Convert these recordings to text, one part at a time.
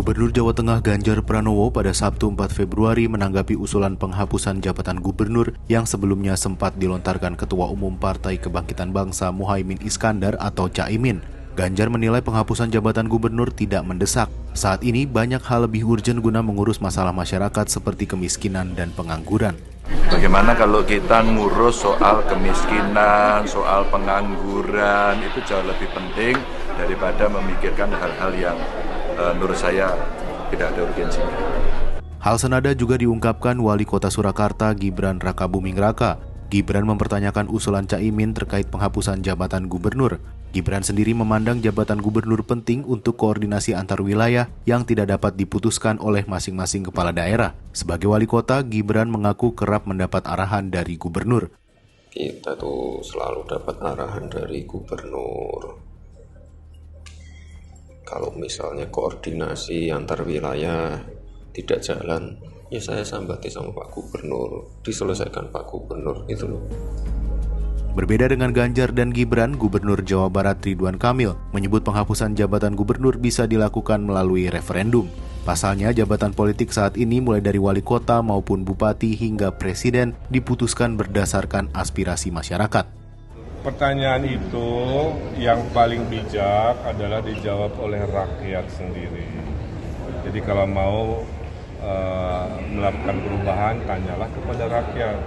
Gubernur Jawa Tengah Ganjar Pranowo pada Sabtu 4 Februari menanggapi usulan penghapusan jabatan gubernur yang sebelumnya sempat dilontarkan Ketua Umum Partai Kebangkitan Bangsa Muhaimin Iskandar atau Caimin. Ganjar menilai penghapusan jabatan gubernur tidak mendesak. Saat ini banyak hal lebih urgen guna mengurus masalah masyarakat seperti kemiskinan dan pengangguran. Bagaimana kalau kita ngurus soal kemiskinan, soal pengangguran, itu jauh lebih penting daripada memikirkan hal-hal yang menurut saya tidak ada urgensinya. Hal senada juga diungkapkan Wali Kota Surakarta Gibran Rakabuming Raka. Gibran mempertanyakan usulan Caimin terkait penghapusan jabatan gubernur. Gibran sendiri memandang jabatan gubernur penting untuk koordinasi antar wilayah yang tidak dapat diputuskan oleh masing-masing kepala daerah. Sebagai wali kota, Gibran mengaku kerap mendapat arahan dari gubernur. Kita tuh selalu dapat arahan dari gubernur. Kalau misalnya koordinasi antar wilayah tidak jalan, ya saya sambati sama Pak Gubernur, diselesaikan Pak Gubernur, itu loh. Berbeda dengan Ganjar dan Gibran, Gubernur Jawa Barat Ridwan Kamil menyebut penghapusan jabatan gubernur bisa dilakukan melalui referendum. Pasalnya, jabatan politik saat ini mulai dari wali kota maupun bupati hingga presiden diputuskan berdasarkan aspirasi masyarakat. Pertanyaan itu yang paling bijak adalah dijawab oleh rakyat sendiri. Jadi kalau mau melakukan perubahan, tanyalah kepada rakyat.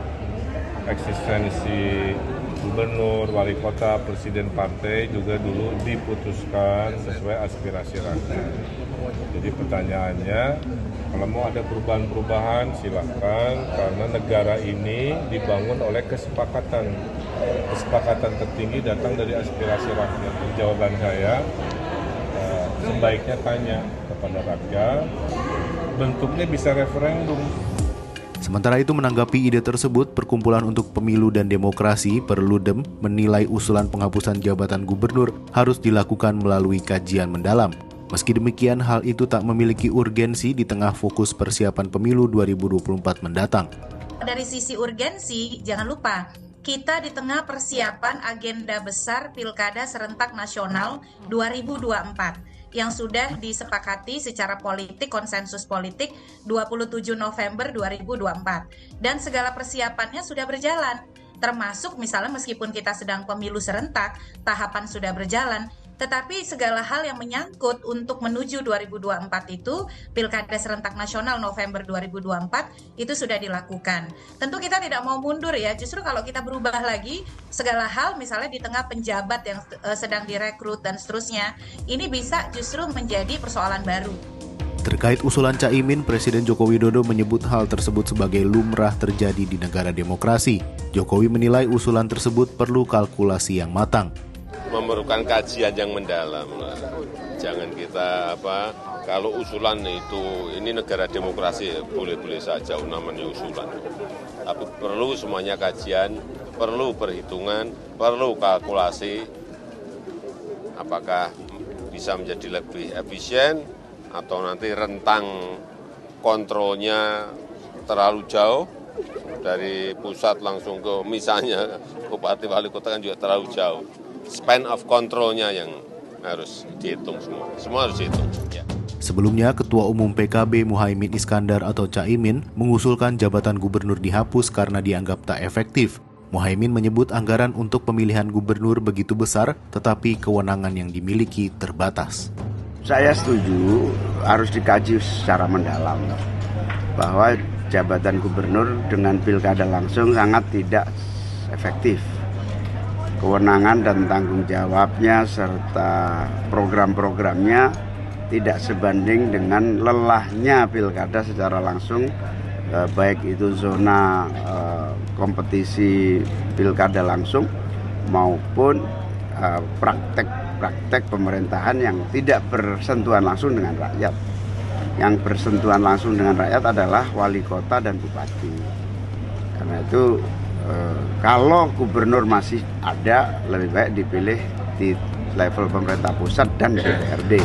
Eksistensi gubernur, wali kota, presiden partai juga dulu diputuskan sesuai aspirasi rakyat. Jadi pertanyaannya, kalau mau ada perubahan-perubahan silakan, karena negara ini dibangun oleh kesepakatan. Kesepakatan tertinggi datang dari aspirasi rakyat. Jawaban saya, sebaiknya tanya kepada rakyat, bentuknya bisa referendum. Sementara itu menanggapi ide tersebut, Perkumpulan untuk Pemilu dan Demokrasi Perludem menilai usulan penghapusan jabatan gubernur harus dilakukan melalui kajian mendalam. Meski demikian, hal itu tak memiliki urgensi di tengah fokus persiapan pemilu 2024 mendatang. Dari sisi urgensi, jangan lupa, kita di tengah persiapan agenda besar Pilkada Serentak Nasional 2024. Yang sudah disepakati secara politik, konsensus politik 27 November 2024. Dan segala persiapannya sudah berjalan, termasuk misalnya meskipun kita sedang pemilu serentak, tahapan sudah berjalan, tetapi segala hal yang menyangkut untuk menuju 2024 itu, Pilkada Serentak Nasional November 2024, itu sudah dilakukan. Tentu kita tidak mau mundur ya, justru kalau kita berubah lagi, segala hal misalnya di tengah penjabat yang sedang direkrut dan seterusnya, ini bisa justru menjadi persoalan baru. Terkait usulan Caimin, Presiden Joko Widodo menyebut hal tersebut sebagai lumrah terjadi di negara demokrasi. Jokowi menilai usulan tersebut perlu kalkulasi yang matang. Memerlukan kajian yang mendalam. Jangan kita kalau usulan itu, ini negara demokrasi, boleh-boleh saja namanya usulan. Tapi perlu semuanya kajian, perlu perhitungan, perlu kalkulasi. Apakah bisa menjadi lebih efisien atau nanti rentang kontrolnya terlalu jauh dari pusat langsung ke misalnya bupati wali kota kan juga terlalu jauh. Span of control-nya yang harus dihitung semua. Semua harus dihitung. Ya. Sebelumnya, Ketua Umum PKB Muhaimin Iskandar atau Caimin mengusulkan jabatan gubernur dihapus karena dianggap tak efektif. Muhaimin menyebut anggaran untuk pemilihan gubernur begitu besar, tetapi kewenangan yang dimiliki terbatas. Saya setuju harus dikaji secara mendalam bahwa jabatan gubernur dengan pilkada langsung sangat tidak efektif. Kewenangan dan tanggung jawabnya serta program-programnya tidak sebanding dengan lelahnya pilkada secara langsung, baik itu zona kompetisi pilkada langsung maupun praktek pemerintahan yang tidak bersentuhan langsung dengan rakyat. Yang bersentuhan langsung dengan rakyat adalah wali kota dan bupati. Karena itu kalau gubernur masih ada, lebih baik dipilih di level pemerintah pusat dan DPRD.